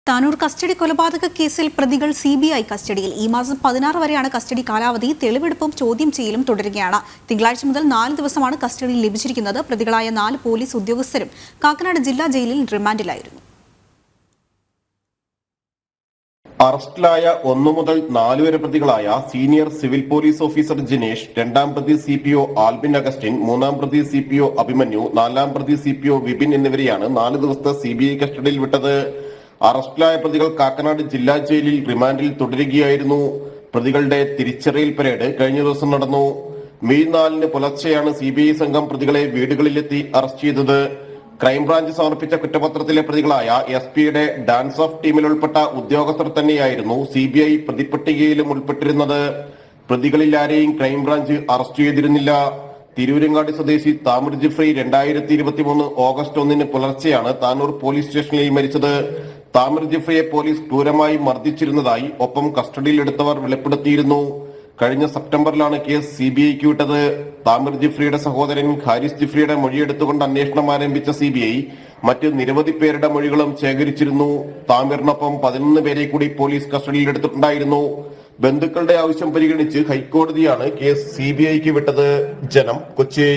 Tanur custody കൊലപാതക കേസിൽ പ്രതികൾ CBI കസ്റ്റഡിയിൽ. ഈ മാസം 16 വരെയാണ് കസ്റ്റഡി കാലാവധി. തെളിവെടുപ്പും ചോദ്യം ചെയ്യലും തുടരുകയാണ്. തിങ്കളാഴ്ച മുതൽ 4 ദിവസമാണ് കസ്റ്റഡിയിൽ ലഭിച്ചിരിക്കുന്നത്. പ്രതികളായ 4 പോലീസ് ഉദ്യോഗസ്ഥരും കാക്കനാട് ജില്ലാ ജയിലിൽ റിമാൻഡിലായിരുന്നു. അറസ്റ്റിലായ 1 മുതൽ 4 വരെ പ്രതികളായ senior civil police officer Jinesh, 2ാം പ്രതി CPO ആൽബിൻ അഗസ്റ്റിൻ, 3ാം പ്രതി CPO അഭിമന്യു, 4ാം പ്രതി CPO വിപിൻ എന്നിവരെയാണ് 4 ദിവസത്തെ CBI കസ്റ്റഡിയിൽ വിട്ടത്. അറസ്റ്റിലായ പ്രതികൾ കാക്കനാട് ജില്ലാ ജയിലിൽ റിമാൻഡിൽ തുടരുകയായിരുന്നു. പ്രതികളുടെ തിരിച്ചറിയൽ പരേഡ് കഴിഞ്ഞ ദിവസം നടന്നു. മെയ് 4-ന് പുലർച്ചെയാണ് CBI സംഘം പ്രതികളെ വീടുകളിലെത്തി അറസ്റ്റ് ചെയ്തത്. ക്രൈംബ്രാഞ്ച് സമർപ്പിച്ച കുറ്റപത്രത്തിലെ പ്രതികളായ SP-യുടെ ഡാൻസ് ഓഫ് ടീമിൽ ഉൾപ്പെട്ട ഉദ്യോഗസ്ഥർ തന്നെയായിരുന്നു CBI പ്രതിപട്ടികയിലും ഉൾപ്പെട്ടിരുന്നത്. പ്രതികളിൽ ആരെയും ക്രൈംബ്രാഞ്ച് അറസ്റ്റ് ചെയ്തിരുന്നില്ല. തിരൂരങ്ങാടി സ്വദേശി താമിർ ജിഫ്രി 2023 ഓഗസ്റ്റ് 1-ന് പുലർച്ചെയാണ് താനൂർ പോലീസ് സ്റ്റേഷനിൽ മരിച്ചത്. താമിർ ജിഫ്രിയെ പോലീസ് ക്രൂരമായി മർദ്ദിച്ചിരുന്നതായി ഒപ്പം കസ്റ്റഡിയിലെടുത്തവർ വെളിപ്പെടുത്തിയിരുന്നു. കഴിഞ്ഞ സെപ്റ്റംബറിലാണ് കേസ് CBIക്ക് വിട്ടത്. താമിർ ജിഫ്രിയുടെ സഹോദരൻ ഹാരിസ് ജിഫ്രിയുടെ മൊഴിയെടുത്തുകൊണ്ട് അന്വേഷണം ആരംഭിച്ച CBI മറ്റ് നിരവധി പേരുടെ മൊഴികളും ശേഖരിച്ചിരുന്നു. താമിറിനൊപ്പം 11 പേരെ കൂടി പോലീസ് കസ്റ്റഡിയിലെടുത്തിട്ടുണ്ടായിരുന്നു. ബന്ധുക്കളുടെ ആവശ്യം പരിഗണിച്ച് ഹൈക്കോടതിയാണ് കേസ് CBIക്ക് വിട്ടത്. ജനം, കൊച്ചി.